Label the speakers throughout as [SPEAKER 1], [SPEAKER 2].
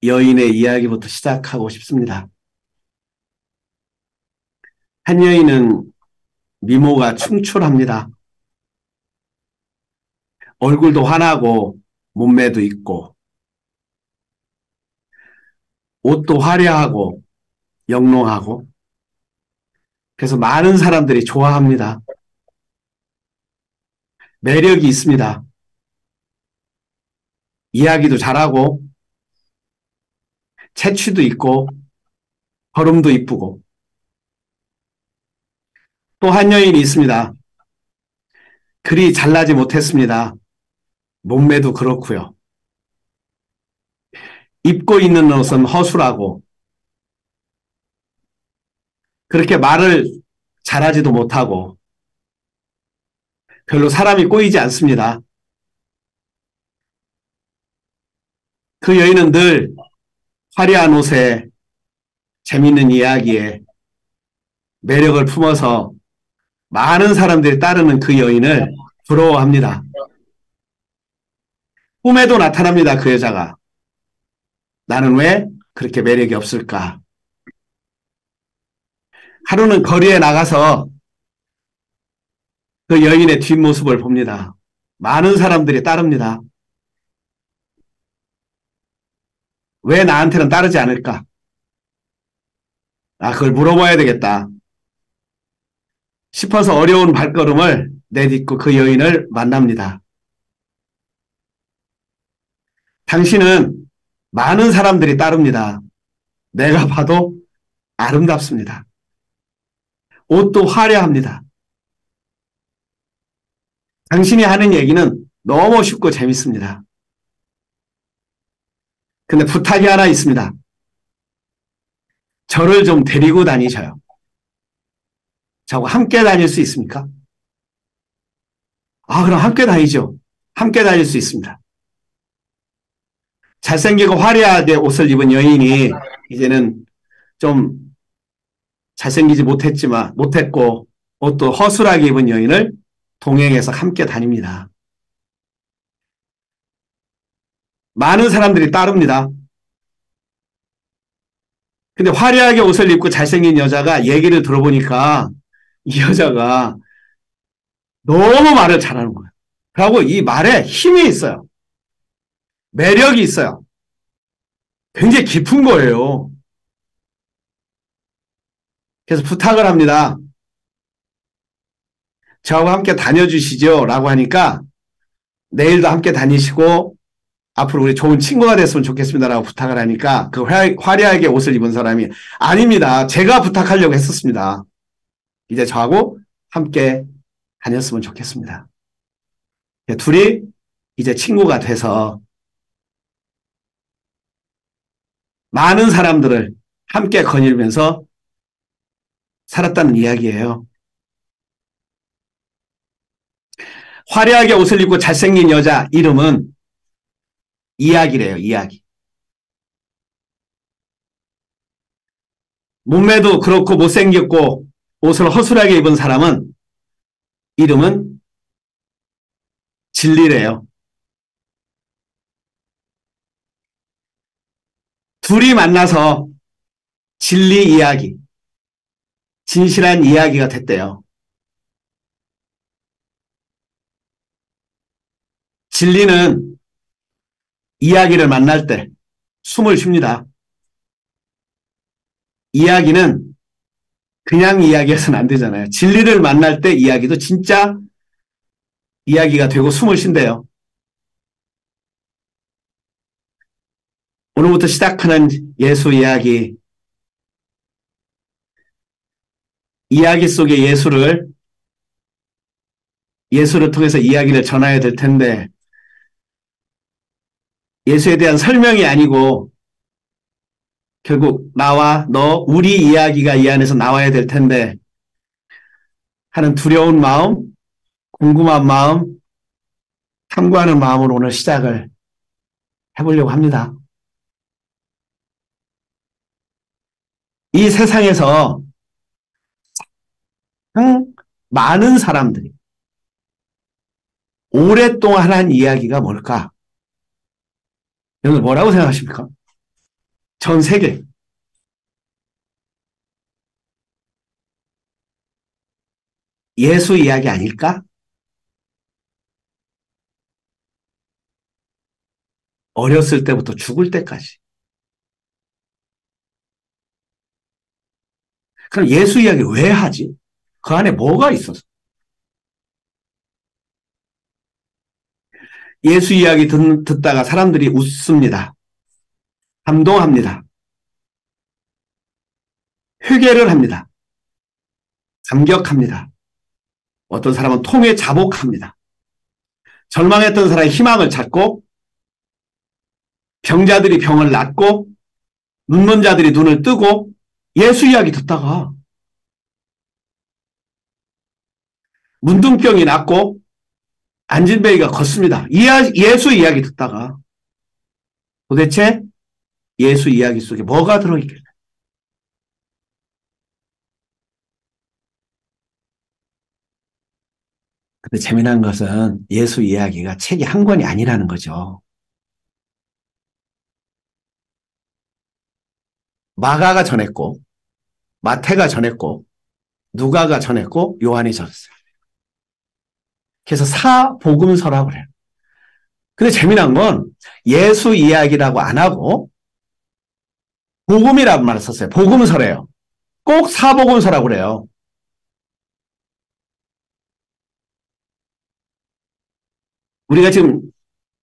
[SPEAKER 1] 여인의 이야기부터 시작하고 싶습니다. 한 여인은 미모가 충출합니다. 얼굴도 환하고 몸매도 있고 옷도 화려하고 영롱하고 그래서 많은 사람들이 좋아합니다. 매력이 있습니다. 이야기도 잘하고 체취도 있고 걸음도 이쁘고 또 한 여인이 있습니다. 그리 잘나지 못했습니다. 몸매도 그렇고요. 입고 있는 옷은 허술하고 그렇게 말을 잘하지도 못하고 별로 사람이 꼬이지 않습니다. 그 여인은 늘 화려한 옷에 재밌는 이야기에 매력을 품어서 많은 사람들이 따르는 그 여인을 부러워합니다. 꿈에도 나타납니다. 그 여자가. 나는 왜 그렇게 매력이 없을까? 하루는 거리에 나가서 그 여인의 뒷모습을 봅니다. 많은 사람들이 따릅니다. 왜 나한테는 따르지 않을까? 그걸 물어봐야 되겠다 싶어서 어려운 발걸음을 내딛고 그 여인을 만납니다. 당신은 많은 사람들이 따릅니다. 내가 봐도 아름답습니다. 옷도 화려합니다. 당신이 하는 얘기는 너무 쉽고 재밌습니다. 근데 부탁이 하나 있습니다. 저를 좀 데리고 다니셔요. 저하고 함께 다닐 수 있습니까? 그럼 함께 다니죠. 함께 다닐 수 있습니다. 잘생기고 화려하게 옷을 입은 여인이 이제는 좀 잘생기지 못했고 옷도 허술하게 입은 여인을 동행해서 함께 다닙니다. 많은 사람들이 따릅니다. 근데 화려하게 옷을 입고 잘생긴 여자가 얘기를 들어보니까 이 여자가 너무 말을 잘하는 거예요. 그리고 이 말에 힘이 있어요. 매력이 있어요. 굉장히 깊은 거예요. 그래서 부탁을 합니다. 저하고 함께 다녀주시죠 라고 하니까 내일도 함께 다니시고 앞으로 우리 좋은 친구가 됐으면 좋겠습니다 라고 부탁을 하니까 그 화려하게 옷을 입은 사람이 아닙니다. 제가 부탁하려고 했었습니다. 이제 저하고 함께 다녔으면 좋겠습니다. 둘이 이제 친구가 돼서 많은 사람들을 함께 거닐면서 살았다는 이야기예요. 화려하게 옷을 입고 잘생긴 여자 이름은 이야기래요. 이야기. 몸매도 그렇고 못생겼고 옷을 허술하게 입은 사람은 이름은 진리래요. 둘이 만나서 진리 이야기, 진실한 이야기가 됐대요. 진리는 이야기를 만날 때 숨을 쉽니다. 이야기는 그냥 이야기해서는 안 되잖아요. 진리를 만날 때 이야기도 진짜 이야기가 되고 숨을 쉰대요. 오늘부터 시작하는 예수 이야기, 이야기 속의 예수를 통해서 이야기를 전해야 될 텐데 예수에 대한 설명이 아니고 결국 나와 너, 우리 이야기가 이 안에서 나와야 될 텐데 하는 두려운 마음, 궁금한 마음, 탐구하는 마음으로 오늘 시작을 해보려고 합니다. 이 세상에서 많은 사람들이 오랫동안 한 이야기가 뭘까? 여러분 뭐라고 생각하십니까? 전 세계. 예수 이야기 아닐까? 어렸을 때부터 죽을 때까지. 그럼 예수 이야기 왜 하지? 그 안에 뭐가 있어서? 예수 이야기 듣다가 사람들이 웃습니다. 감동합니다. 회개를 합니다. 감격합니다. 어떤 사람은 통에 자복합니다. 절망했던 사람의 희망을 찾고, 병자들이 병을 낫고, 눈먼 자들이 눈을 뜨고, 예수 이야기 듣다가 문둥병이 낫고 안진뱅이가 걷습니다. 예수 이야기 듣다가 도대체 예수 이야기 속에 뭐가 들어있길래? 근데 재미난 것은 예수 이야기가 책이 한 권이 아니라는 거죠. 마가가 전했고, 마태가 전했고, 누가가 전했고, 요한이 전했어요. 그래서 사복음서라고 그래요. 근데 재미난 건 예수 이야기라고 안 하고 복음이라는 말을 썼어요. 복음서래요. 꼭 사복음서라고 그래요. 우리가 지금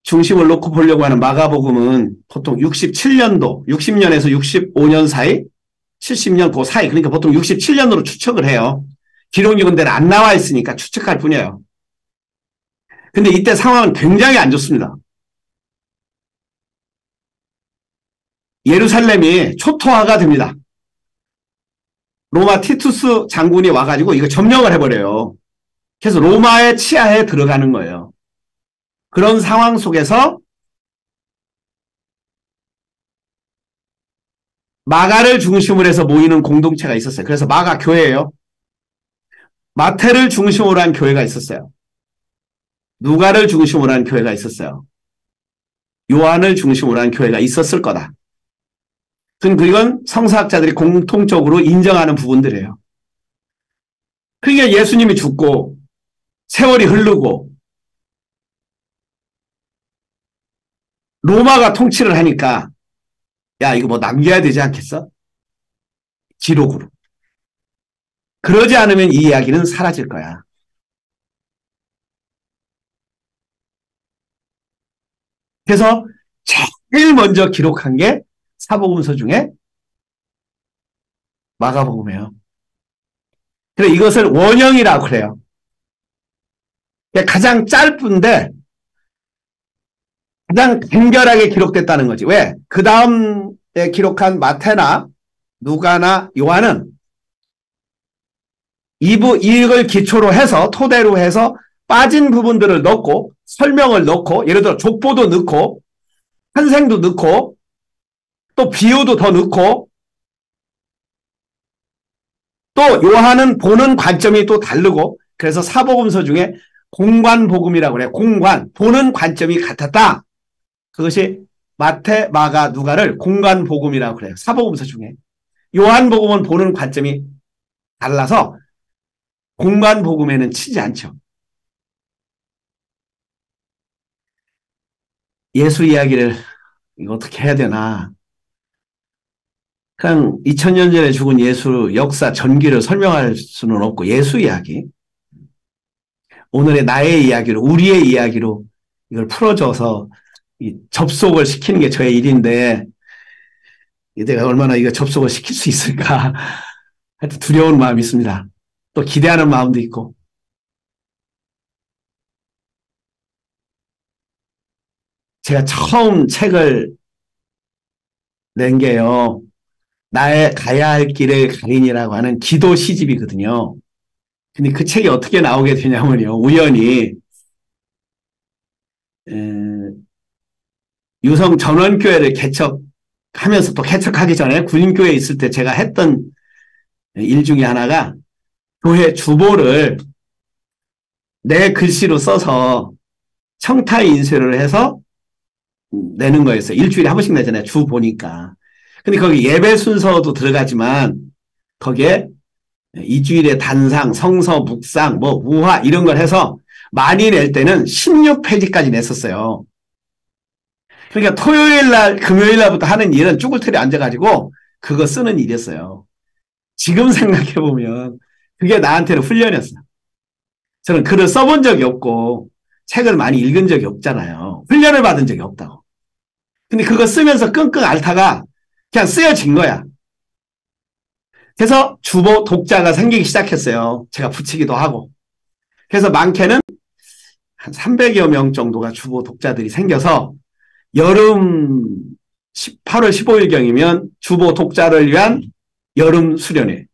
[SPEAKER 1] 중심을 놓고 보려고 하는 마가복음은 보통 67년도, 60년에서 65년 사이, 70년 그 사이, 그러니까 보통 67년으로 추측을 해요. 기록이 근데 안 나와 있으니까 추측할 뿐이에요. 근데 이때 상황은 굉장히 안 좋습니다. 예루살렘이 초토화가 됩니다. 로마 티투스 장군이 와가지고 이거 점령을 해버려요. 그래서 로마의 치하에 들어가는 거예요. 그런 상황 속에서 마가를 중심으로 해서 모이는 공동체가 있었어요. 그래서 마가 교회예요. 마태를 중심으로 한 교회가 있었어요. 누가를 중심으로 한 교회가 있었어요. 요한을 중심으로 한 교회가 있었을 거다. 그건 성서학자들이 공통적으로 인정하는 부분들이에요. 그러니까 예수님이 죽고 세월이 흐르고 로마가 통치를 하니까 야 이거 뭐 남겨야 되지 않겠어? 기록으로. 그러지 않으면 이 이야기는 사라질 거야. 그래서 제일 먼저 기록한 게 사복음서 중에 마가복음이에요. 그래 이것을 원형이라고 그래요. 가장 짧은데 가장 간결하게 기록됐다는 거지. 왜? 그 다음에 기록한 마태나 누가나 요한은 이걸 기초로 해서 토대로 해서 빠진 부분들을 넣고 설명을 넣고 예를 들어 족보도 넣고 탄생도 넣고 또 비유도 더 넣고 또 요한은 보는 관점이 또 다르고 그래서 사복음서 중에 공관복음이라고 그래요. 공관, 보는 관점이 같았다. 그것이 마태, 마가, 누가를 공관복음이라고 그래요. 사복음서 중에. 요한복음은 보는 관점이 달라서 공관복음에는 치지 않죠. 예수 이야기를 이거 어떻게 해야 되나. 그냥 2000년 전에 죽은 예수 역사 전기를 설명할 수는 없고 예수 이야기. 오늘의 나의 이야기로 우리의 이야기로 이걸 풀어줘서 접속을 시키는 게 저의 일인데 내가 얼마나 이거 접속을 시킬 수 있을까 하여튼 두려운 마음이 있습니다. 또 기대하는 마음도 있고 제가 처음 책을 낸 게요. 나의 가야 할 길을 가리니라고 하는 기도 시집이거든요. 근데 그 책이 어떻게 나오게 되냐면요. 우연히 유성 전원교회를 개척하면서 또 개척하기 전에 군인교회에 있을 때 제가 했던 일 중에 하나가 교회 주보를 내 글씨로 써서 청타 인쇄를 해서 내는 거였어요. 일주일에 한 번씩 내잖아요. 주 보니까. 근데 거기 예배 순서도 들어가지만 거기에 이주일의 단상, 성서, 묵상, 뭐 무화 이런 걸 해서 많이 낼 때는 16페이지까지 냈었어요. 그러니까 토요일 날, 금요일 날부터 하는 일은 쭈글털이 앉아가지고 그거 쓰는 일이었어요. 지금 생각해보면 그게 나한테는 훈련이었어요. 저는 글을 써본 적이 없고 책을 많이 읽은 적이 없잖아요. 훈련을 받은 적이 없다고. 근데 그거 쓰면서 끙끙 앓다가 그냥 쓰여진 거야. 그래서 주보 독자가 생기기 시작했어요. 제가 붙이기도 하고. 그래서 많게는 한 300여 명 정도가 주보 독자들이 생겨서 여름 8월 15일경이면 주보 독자를 위한 여름 수련회.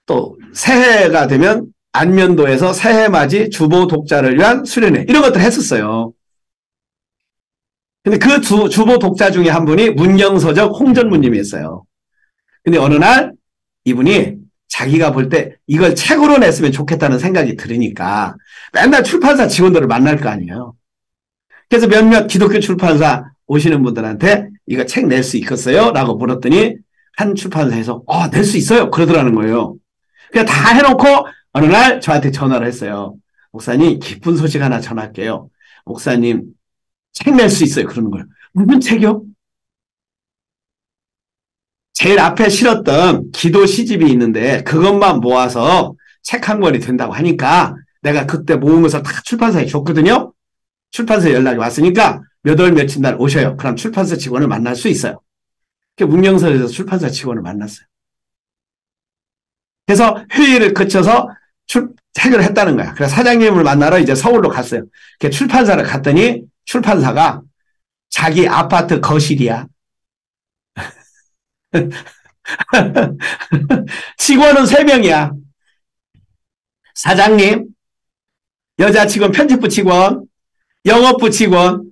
[SPEAKER 1] 또 새해가 되면 안면도에서 새해맞이 주보 독자를 위한 수련회. 이런 것들 했었어요. 근데 그 주보 독자 중에 한 분이 문경서적 홍전무님이었어요. 근데 어느 날 이분이 자기가 볼 때 이걸 책으로 냈으면 좋겠다는 생각이 들으니까 맨날 출판사 직원들을 만날 거 아니에요. 그래서 몇몇 기독교 출판사 오시는 분들한테 이거 책 낼 수 있겠어요? 라고 물었더니 한 출판사에서 낼 수 있어요. 그러더라는 거예요. 그냥 다 해놓고 어느 날 저한테 전화를 했어요. 목사님 기쁜 소식 하나 전할게요. 목사님 책 낼 수 있어요. 그러는 거예요. 무슨 책이요? 제일 앞에 실었던 기도 시집이 있는데 그것만 모아서 책 한 권이 된다고 하니까 내가 그때 모으면서 다 출판사에 줬거든요. 출판사에 연락이 왔으니까 몇 월 며칠 날 오셔요. 그럼 출판사 직원을 만날 수 있어요. 문경서에서 출판사 직원을 만났어요. 그래서 회의를 거쳐서 책을 했다는 거야. 그래서 사장님을 만나러 이제 서울로 갔어요. 출판사를 갔더니 출판사가 자기 아파트 거실이야. 직원은 3명이야. 사장님, 여자 직원, 편집부 직원, 영업부 직원.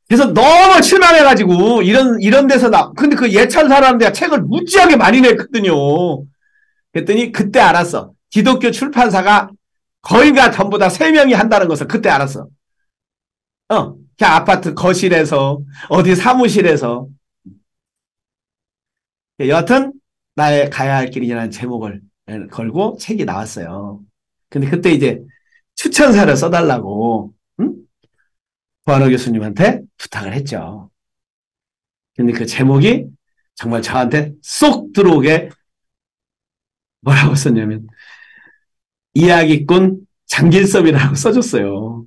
[SPEAKER 1] 그래서 너무 실망해가지고 이런 데서 근데 그 예찬 사람들 책을 무지하게 많이 냈거든요. 그랬더니 그때 알았어. 기독교 출판사가 거의가 전부 다 3명이 한다는 것을 그때 알았어. 그냥 아파트 거실에서 어디 사무실에서. 여하튼 나의 가야 할 길이라는 제목을 걸고 책이 나왔어요. 근데 그때 이제 추천사를 써달라고 보아노 교수님한테 부탁을 했죠. 근데 그 제목이 정말 저한테 쏙 들어오게 뭐라고 썼냐면 이야기꾼 장길섭이라고 써줬어요.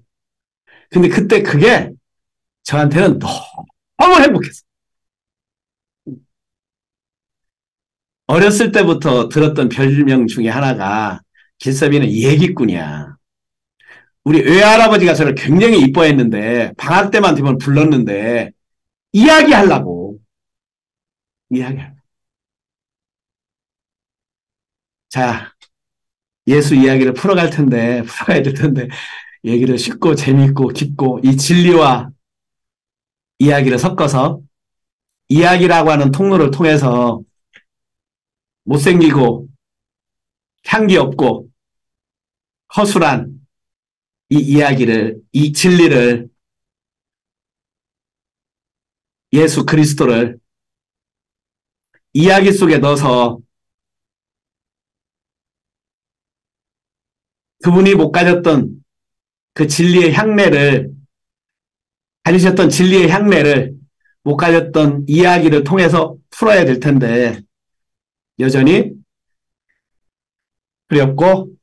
[SPEAKER 1] 근데 그때 그게 저한테는 너무 행복했어요. 어렸을 때부터 들었던 별명 중에 하나가 길섭이는 얘기꾼이야. 우리 외할아버지가 저를 굉장히 이뻐했는데 방학 때만 되면 불렀는데 이야기하려고. 자, 예수 이야기를 풀어가야 될 텐데 얘기를 쉽고 재밌고 깊고 이 진리와 이야기를 섞어서 이야기라고 하는 통로를 통해서 못생기고 향기 없고 허술한 이 이야기를, 이 진리를, 예수 그리스도를 이야기 속에 넣어서 그분이 못 가졌던 그 진리의 향내를, 가지셨던 진리의 향내를 못 가졌던 이야기를 통해서 풀어야 될 텐데 여전히 두렵고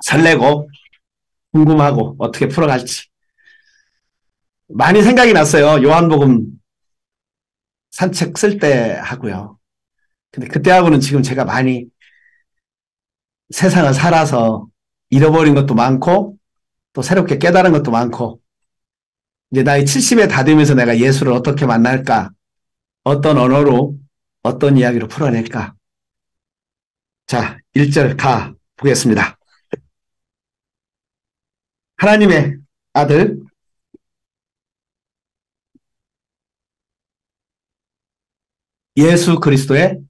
[SPEAKER 1] 설레고 궁금하고 어떻게 풀어갈지 많이 생각이 났어요. 요한복음 산책 쓸 때 하고요. 근데 그때하고는 지금 제가 많이 세상을 살아서 잃어버린 것도 많고 또 새롭게 깨달은 것도 많고 이제 나이 70에 다 되면서 내가 예수를 어떻게 만날까? 어떤 언어로 어떤 이야기로 풀어낼까? 자, 1절 가 보겠습니다. 하나님의 아들 예수 그리스도의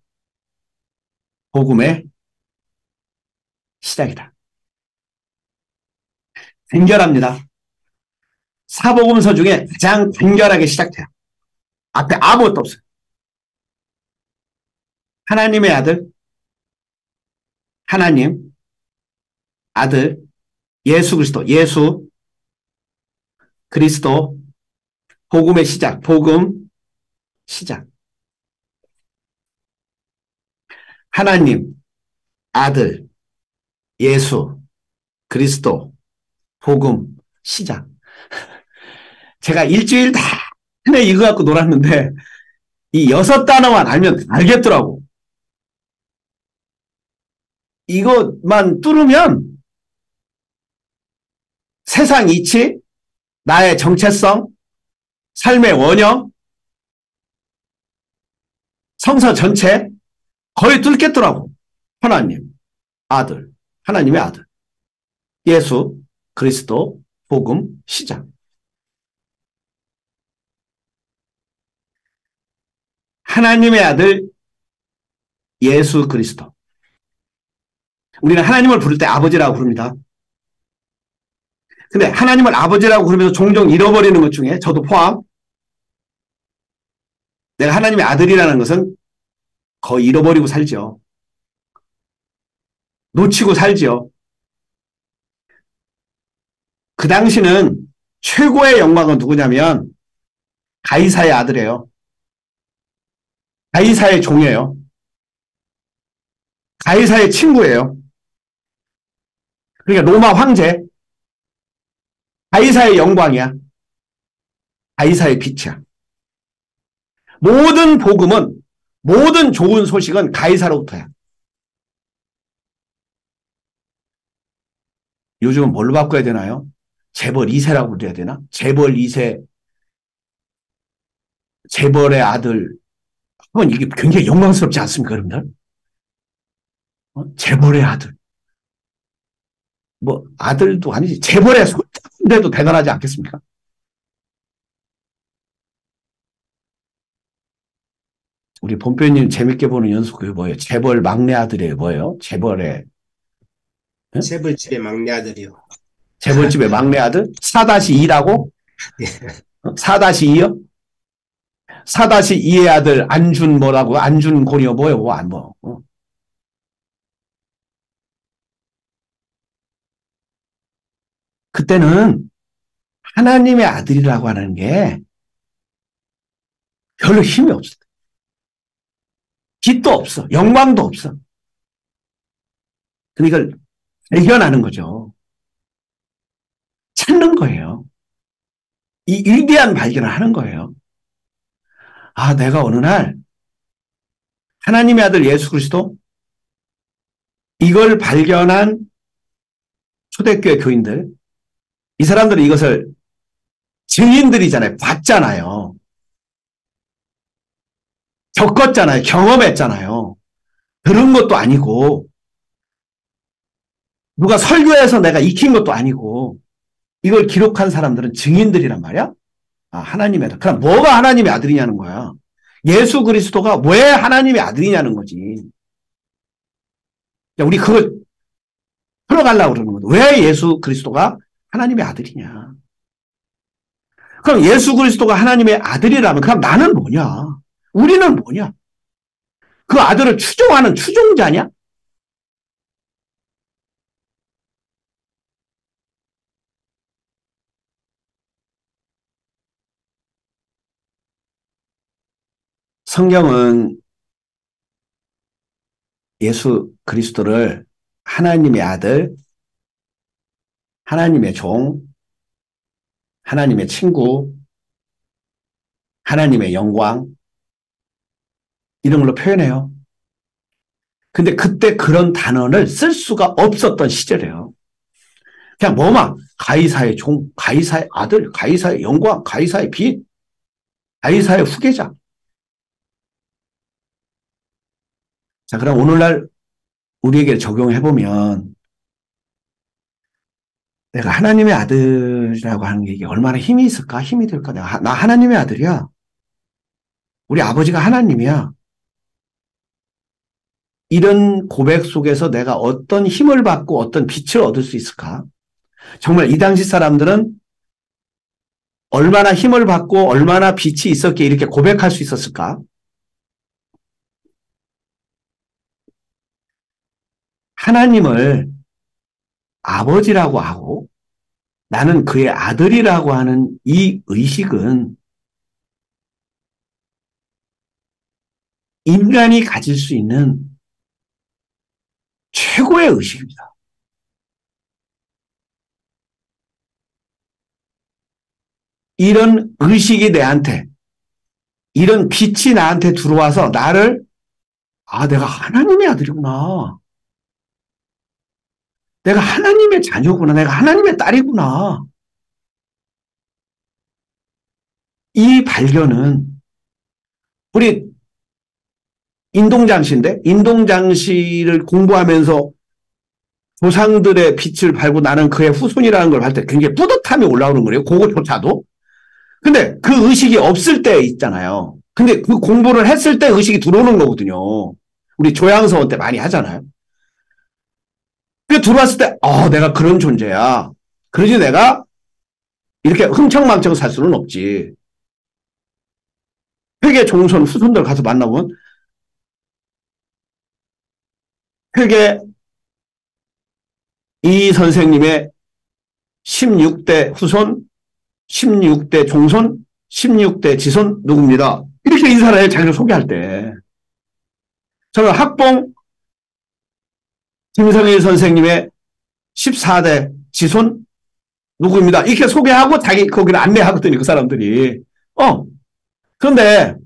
[SPEAKER 1] 복음의 시작이다. 간결합니다. 사복음서 중에 가장 간결하게 시작돼요. 앞에 아무것도 없어요. 하나님의 아들, 하나님, 아들, 예수 그리스도, 예수, 그리스도, 복음의 시작, 복음, 시작. 하나님, 아들, 예수, 그리스도, 복음, 시작. 제가 일주일 내내 이거 갖고 놀았는데 이 6단어만 알면 알겠더라고. 이것만 뚫으면 세상 이치, 나의 정체성, 삶의 원형, 성서 전체 거의 뚫겠더라고. 하나님, 아들, 하나님의 아들, 예수, 그리스도, 복음, 시작. 하나님의 아들, 예수 그리스도. 우리는 하나님을 부를 때 아버지라고 부릅니다. 근데 하나님을 아버지라고 부르면서 종종 잃어버리는 것 중에 저도 포함, 내가 하나님의 아들이라는 것은 거의 잃어버리고 살죠. 놓치고 살죠. 그 당시는 최고의 영광은 누구냐면 가이사의 아들이에요. 가이사의 종이에요. 가이사의 친구예요. 그러니까 로마 황제, 가이사의 영광이야. 가이사의 빛이야. 모든 복음은, 모든 좋은 소식은 가이사로부터야. 요즘은 뭘로 바꿔야 되나요? 재벌 2세라고 불러야 되나? 재벌 2세, 재벌의 아들. 한번 이게 굉장히 영광스럽지 않습니까, 여러분들? 재벌의 아들. 뭐, 아들도 아니지. 재벌의 손자인데도 대단하지 않겠습니까? 우리 본표님 재밌게 보는 연속 그게 뭐예요? 재벌 막내 아들이에요. 뭐예요? 재벌의, 예?
[SPEAKER 2] 재벌집의 막내 아들이요.
[SPEAKER 1] 재벌집의 막내 아들? 4-2라고? 4-2요? 4-2의 아들 안준 뭐라고? 안준 고리요 뭐예요? 뭐 안 뭐. 그때는 하나님의 아들이라고 하는 게 별로 힘이 없어. 빛도 없어. 영광도 없어. 그러니까 이걸 발견하는 거죠. 찾는 거예요. 이 위대한 발견을 하는 거예요. 아, 내가 어느 날 하나님의 아들 예수 그리스도 이걸 발견한 초대교회 교인들, 이 사람들은 이것을 증인들이잖아요. 봤잖아요. 겪었잖아요. 경험했잖아요. 들은 것도 아니고 누가 설교해서 내가 익힌 것도 아니고 이걸 기록한 사람들은 증인들이란 말이야. 아, 하나님의 아들. 그럼 뭐가 하나님의 아들이냐는 거야. 예수 그리스도가 왜 하나님의 아들이냐는 거지. 우리 그걸 풀어가려고 그러는 거죠. 왜 예수 그리스도가 하나님의 아들이냐. 그럼 예수 그리스도가 하나님의 아들이라면 그럼 나는 뭐냐? 우리는 뭐냐? 그 아들을 추종하는 추종자냐? 성경은 예수 그리스도를 하나님의 아들, 하나님의 종, 하나님의 친구, 하나님의 영광 이런 걸로 표현해요. 근데 그때 그런 단어를 쓸 수가 없었던 시절이에요. 그냥 뭐만 가이사의 종, 가이사의 아들, 가이사의 영광, 가이사의 빛, 가이사의 후계자. 자, 그럼 오늘날 우리에게 적용해보면 내가 하나님의 아들이라고 하는 게 이게 얼마나 힘이 있을까? 힘이 될까? 나 하나님의 아들이야. 우리 아버지가 하나님이야. 이런 고백 속에서 내가 어떤 힘을 받고 어떤 빛을 얻을 수 있을까? 정말 이 당시 사람들은 얼마나 힘을 받고 얼마나 빛이 있었기에 이렇게 고백할 수 있었을까? 하나님을 아버지라고 하고 나는 그의 아들이라고 하는 이 의식은 인간이 가질 수 있는 최고의 의식입니다. 이런 의식이 내한테, 이런 빛이 나한테 들어와서 나를, 내가 하나님의 아들이구나. 내가 하나님의 자녀구나. 내가 하나님의 딸이구나. 이 발견은 우리 인동장시인데 인동장시를 공부하면서 조상들의 빛을 발고 나는 그의 후손이라는 걸 할 때 굉장히 뿌듯함이 올라오는 거예요. 그거조차도. 근데 그 의식이 없을 때 있잖아요. 근데 그 공부를 했을 때 의식이 들어오는 거거든요. 우리 조양서원 때 많이 하잖아요. 그 들어왔을 때, 내가 그런 존재야. 그러지 내가 이렇게 흥청망청 살 수는 없지. 회계 종손 후손들 가서 만나보면 회계 이 선생님의 16대 후손, 16대 종손, 16대 지손 누굽니다. 이렇게 인사를 해요. 자기를 소개할 때. 저는 학봉 김성일 선생님의 14대 지손 누구입니다. 이렇게 소개하고 자기 거기를 안내하거든요. 그 사람들이. 그런데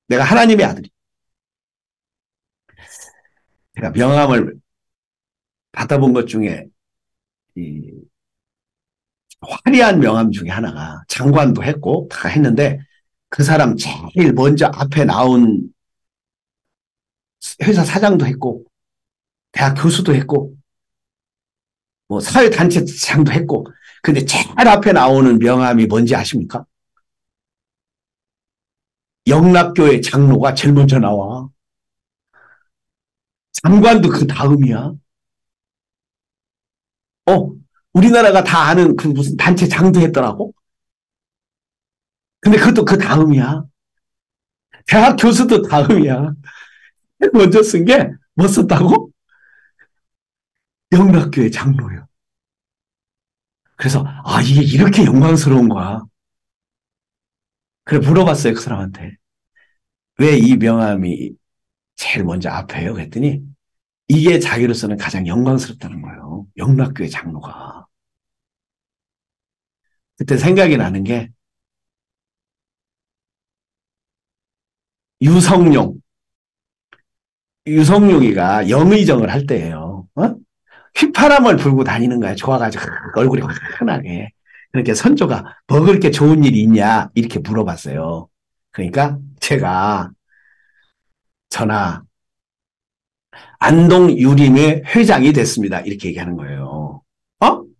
[SPEAKER 1] 내가 하나님의 아들이. 제가 명함을 받아본 것 중에 이 화려한 명함 중에 하나가 장관도 했고 다 했는데 그 사람 제일 먼저 앞에 나온 회사 사장도 했고 대학 교수도 했고 뭐 사회단체장도 했고 근데 제일 앞에 나오는 명함이 뭔지 아십니까? 영락교회 장로가 제일 먼저 나와. 장관도 그 다음이야. 우리나라가 다 아는 그 무슨 단체 장도 했더라고. 근데 그것도 그 다음이야. 대학 교수도 다음이야. 먼저 쓴 게 뭐 썼다고? 영락교회 장로요. 그래서 이게 이렇게 영광스러운 거야. 그래 물어봤어요. 그 사람한테. 왜 이 명함이 제일 먼저 앞에요? 그랬더니 이게 자기로서는 가장 영광스럽다는 거예요. 영락교회 장로가. 그때 생각이 나는 게 유성룡이가 영의정을 할 때예요. 휘파람을 불고 다니는 거야. 좋아가지고 얼굴이 환하게. 그러니까 선조가 뭐 그렇게 좋은 일이 있냐 이렇게 물어봤어요. 그러니까 제가 전하 안동유림의 회장이 됐습니다. 이렇게 얘기하는 거예요.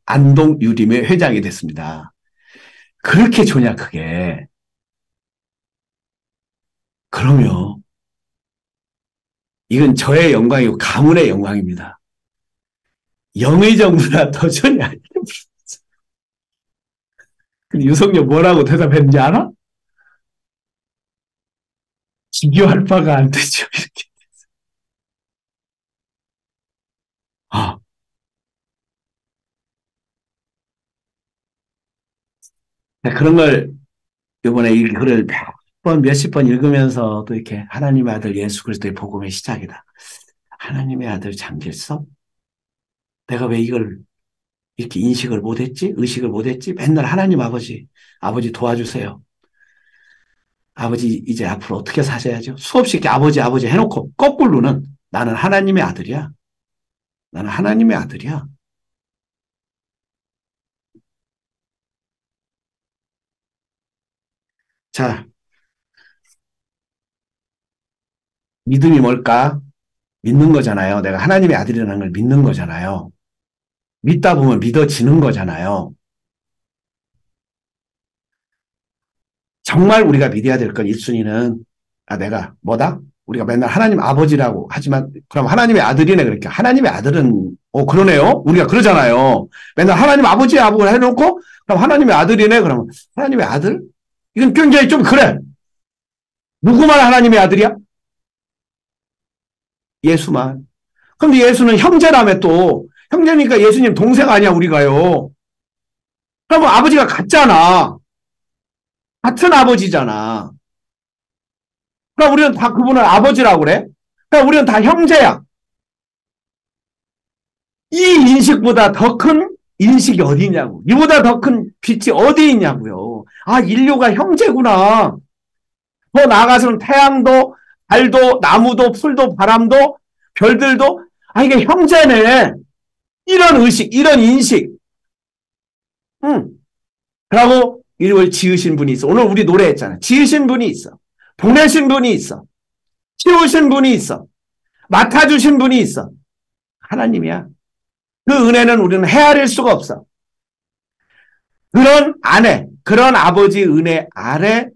[SPEAKER 1] 안동유림의 회장이 됐습니다. 그렇게 좋냐 그게. 그러면 이건 저의 영광이고 가문의 영광입니다. 영의정보다 더 좋냐. 근데 유성룡 뭐라고 대답했는지 알아? 비교할 바가 안 되죠. 이렇게. 그런 걸 이번에 이 글을 몇십 번 읽으면서 또 이렇게 하나님의 아들 예수 그리스도의 복음의 시작이다. 하나님의 아들 잠길성? 내가 왜 이걸 이렇게 인식을 못했지? 의식을 못했지? 맨날 하나님 아버지 도와주세요. 아버지 이제 앞으로 어떻게 사셔야죠? 수없이 이렇게 아버지 해놓고 거꾸로는 나는 하나님의 아들이야. 나는 하나님의 아들이야. 자, 믿음이 뭘까? 믿는 거잖아요. 내가 하나님의 아들이라는 걸 믿는 거잖아요. 믿다 보면 믿어지는 거잖아요. 정말 우리가 믿어야 될 건 1순위는 내가 뭐다? 우리가 맨날 하나님 아버지라고 하지만 그럼 하나님의 아들이네 그러니까 하나님의 아들은 그러네요. 우리가 그러잖아요. 맨날 하나님 아버지 해놓고 그럼 하나님의 아들이네 그러면 하나님의 아들? 이건 굉장히 좀 그래. 누구만 하나님의 아들이야? 예수만. 근데 예수는 형제라며 또. 형제니까 예수님 동생 아니야, 우리가요. 그러면 아버지가 같잖아. 같은 아버지잖아. 그럼 우리는 다 그분을 아버지라고 그래? 그럼 우리는 다 형제야. 이 인식보다 더 큰 인식이 어디 있냐고. 이보다 더 큰 빛이 어디 있냐고요. 아, 인류가 형제구나. 더 나아가서는 태양도, 달도, 나무도, 풀도, 바람도, 별들도, 아, 이게 형제네. 이런 의식, 이런 인식. 그러고 이걸 지으신 분이 있어. 오늘 우리 노래했잖아. 지으신 분이 있어. 보내신 분이 있어. 키우신 분이 있어. 맡아주신 분이 있어. 하나님이야. 그 은혜는 우리는 헤아릴 수가 없어. 그런 아내, 그런 아버지 은혜 아래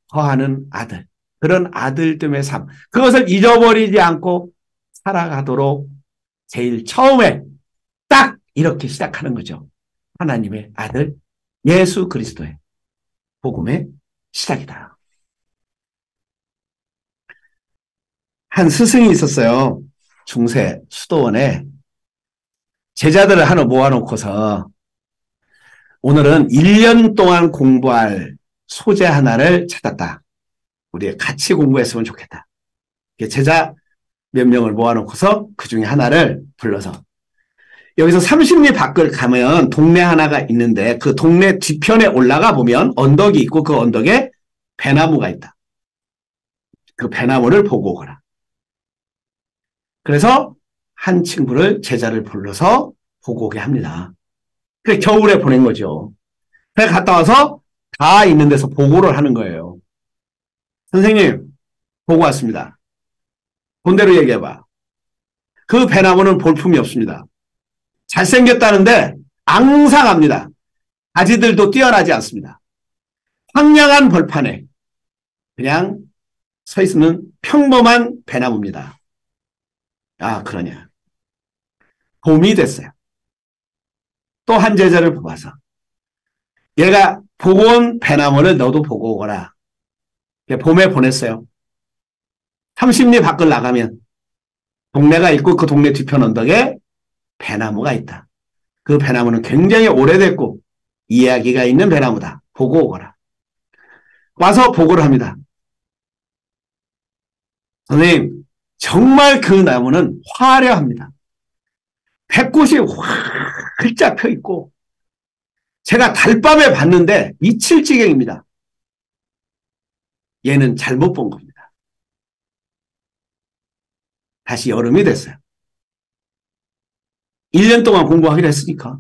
[SPEAKER 1] 거하는 아들. 그런 아들됨의 삶. 그것을 잊어버리지 않고 살아가도록 제일 처음에 딱 이렇게 시작하는 거죠. 하나님의 아들 예수 그리스도의 복음의 시작이다. 한 스승이 있었어요. 중세 수도원에 제자들을 하나 모아놓고서 오늘은 1년 동안 공부할 소재 하나를 찾았다. 우리 같이 공부했으면 좋겠다. 제자 몇 명을 모아놓고서 그 중에 하나를 불러서 여기서 30리 밖을 가면 동네 하나가 있는데 그 동네 뒤편에 올라가 보면 언덕이 있고 그 언덕에 배나무가 있다. 그 배나무를 보고 오거라. 그래서 한 친구를 제자를 불러서 보고 오게 합니다. 그래 겨울에 보낸 거죠. 그래 갔다 와서 다 있는 데서 보고를 하는 거예요. 선생님 보고 왔습니다. 본대로 얘기해봐. 그 배나무는 볼품이 없습니다. 잘생겼다는데 앙상합니다. 가지들도 뛰어나지 않습니다. 황량한 벌판에 그냥 서 있는 평범한 배나무입니다. 아, 그러냐. 봄이 됐어요. 또 한 제자를 뽑아서 얘가 보고 온 배나무를 너도 보고 오거라. 봄에 보냈어요. 30리 밖을 나가면 동네가 있고 그 동네 뒤편 언덕에 배나무가 있다. 그 배나무는 굉장히 오래됐고 이야기가 있는 배나무다. 보고 오거라. 와서 보고를 합니다. 선생님, 정말 그 나무는 화려합니다. 백꽃이 활짝 펴 있고 제가 달밤에 봤는데 미칠 지경입니다. 얘는 잘못 본 겁니다. 다시 여름이 됐어요. 1년 동안 공부하기로 했으니까.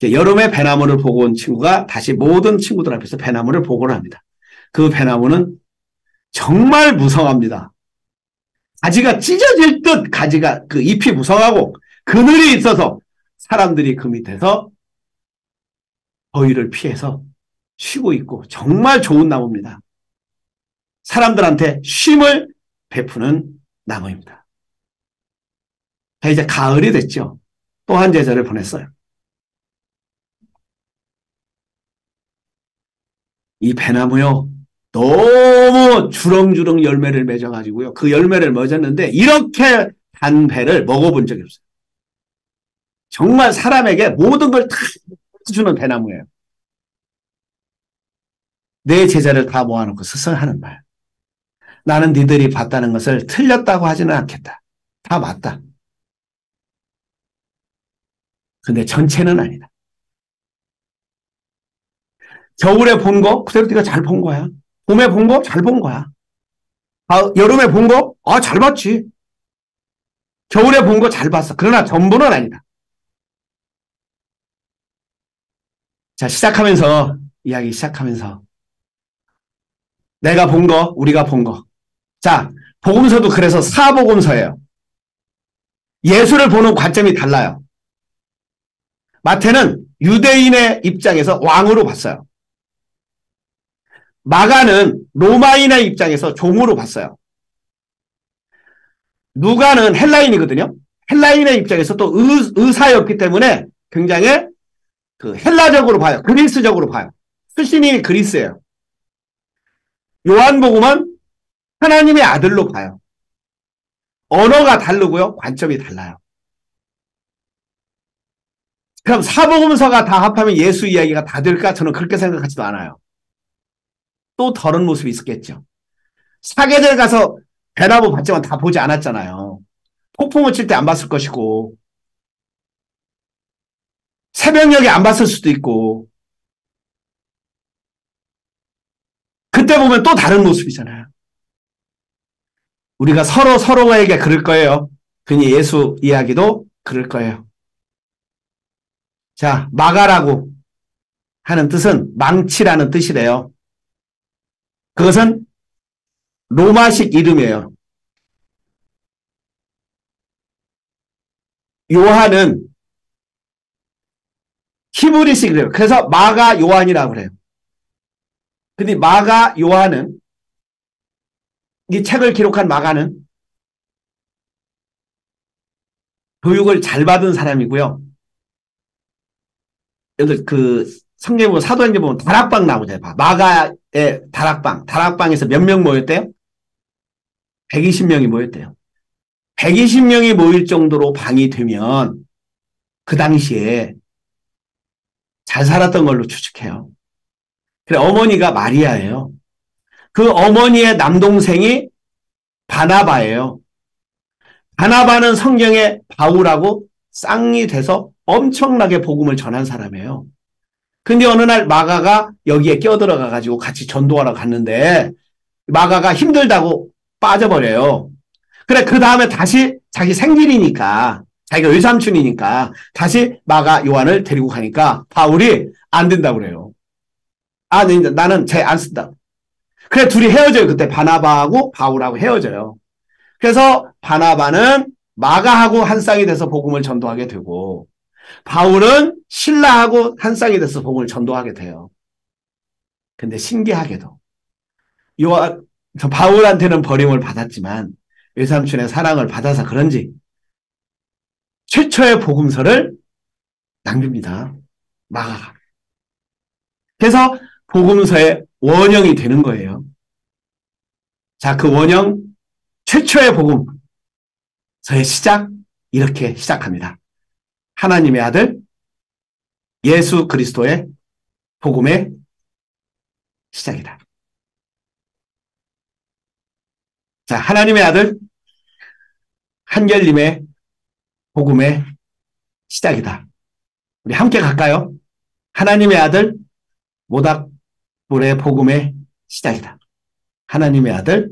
[SPEAKER 1] 여름에 배나무를 보고 온 친구가 다시 모든 친구들 앞에서 배나무를 보고를 합니다. 그 배나무는 정말 무성합니다. 가지가 찢어질 듯 가지가 그 잎이 무성하고 그늘이 있어서 사람들이 그 밑에서 더위를 피해서 쉬고 있고 정말 좋은 나무입니다. 사람들한테 쉼을 베푸는 나무입니다. 이제 가을이 됐죠. 또 한 제자를 보냈어요. 이 배나무요. 너무 주렁주렁 열매를 맺어가지고요. 그 열매를 맺었는데 이렇게 단 배를 먹어본 적이 없어요. 정말 사람에게 모든 걸 다 주는 배나무예요. 내 제자를 다 모아놓고 스승하는 말. 나는 니들이 봤다는 것을 틀렸다고 하지는 않겠다. 다 맞다. 근데 전체는 아니다. 겨울에 본 거 그대로 네가 잘 본 거야. 봄에 본 거 잘 본 거야. 아, 여름에 본 거? 아, 잘 봤지. 겨울에 본 거 잘 봤어. 그러나 전부는 아니다. 자, 이야기 시작하면서 내가 본 거, 우리가 본 거. 자, 복음서도 그래서 사복음서예요. 예수를 보는 관점이 달라요. 마태는 유대인의 입장에서 왕으로 봤어요. 마가는 로마인의 입장에서 종으로 봤어요. 누가는 헬라인이거든요. 헬라인의 입장에서 또 의사였기 때문에 굉장히 그 헬라적으로 봐요. 그리스적으로 봐요. 수신이 그리스예요. 요한복음은 하나님의 아들로 봐요. 언어가 다르고요. 관점이 달라요. 그럼 사복음서가 다 합하면 예수 이야기가 다 될까? 저는 그렇게 생각하지도 않아요. 또 다른 모습이 있었겠죠. 사계절 가서 배나무 밭지만 다 보지 않았잖아요. 폭풍을 칠 때 안 봤을 것이고, 새벽녘에 안 봤을 수도 있고, 그때 보면 또 다른 모습이잖아요. 우리가 서로에게 그럴 거예요. 그니 예수 이야기도 그럴 거예요. 자, 마가라고 하는 뜻은 망치라는 뜻이래요. 그것은 로마식 이름이에요. 요한은 히브리식 이래요. 그래서 마가 요한이라고 그래요. 근데 마가 요한은, 이 책을 기록한 마가는 교육을 잘 받은 사람이고요. 여기 그 성경에 보면 사도행전 보면 다락방 나오잖아요. 마가의 다락방에서 몇 명 모였대요? 120명이 모였대요. 120명이 모일 정도로 방이 되면 그 당시에 잘 살았던 걸로 추측해요. 그래, 어머니가 마리아예요. 그 어머니의 남동생이 바나바예요. 바나바는 성경에 바울하고 쌍이 돼서 엄청나게 복음을 전한 사람이에요. 근데 어느 날 마가가 여기에 껴들어가 가지고 같이 전도하러 갔는데 마가가 힘들다고 빠져버려요. 그래, 그 다음에 다시 자기 생일이니까, 자기가 외삼촌이니까 다시 마가 요한을 데리고 가니까 바울이 안 된다고 그래요. 아, 네, 나는 쟤 안 쓴다. 그래, 둘이 헤어져요. 그때 바나바하고 바울하고 헤어져요. 그래서 바나바는 마가하고 한 쌍이 돼서 복음을 전도하게 되고, 바울은 신라하고 한 쌍이 돼서 복음을 전도하게 돼요. 근데 신기하게도 바울한테는 버림을 받았지만 외삼촌의 사랑을 받아서 그런지 최초의 복음서를 남깁니다. 마가가. 그래서 복음서의 원형이 되는 거예요. 자, 그 원형 최초의 복음서의 시작, 이렇게 시작합니다. 하나님의 아들 예수 그리스도의 복음의 시작이다. 자, 하나님의 아들 한결님의 복음의 시작이다. 우리 함께 갈까요? 하나님의 아들 모닥불의 복음의 시작이다. 하나님의 아들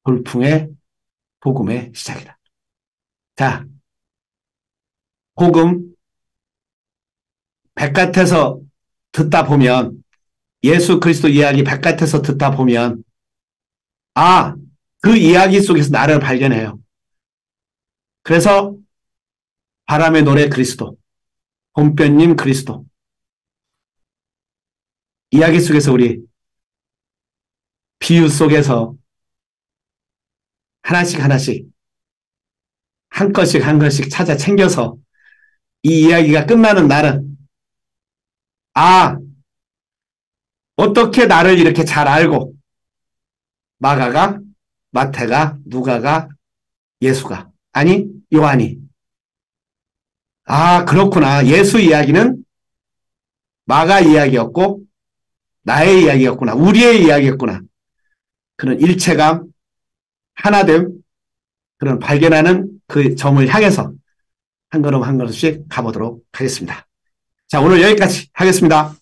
[SPEAKER 1] 돌풍의 복음의 시작이다. 자, 복음 바깥에서 듣다 보면, 예수 그리스도 이야기 바깥에서 듣다 보면, 아, 그 이야기 속에서 나를 발견해요. 그래서 바람의 노래 그리스도, 봄볕님 그리스도, 이야기 속에서 우리 비유 속에서 하나씩 한 것씩 찾아 챙겨서 이 이야기가 끝나는 날은, 아, 어떻게 나를 이렇게 잘 알고 마가가, 마태가, 누가가, 예수가, 아니 요한이, 아, 그렇구나. 예수 이야기는 마가 이야기였고 나의 이야기였구나. 우리의 이야기였구나. 그런 일체감, 하나됨, 그런 발견하는 그 점을 향해서 한 걸음 한 걸음씩 가보도록 하겠습니다. 자, 오늘 여기까지 하겠습니다.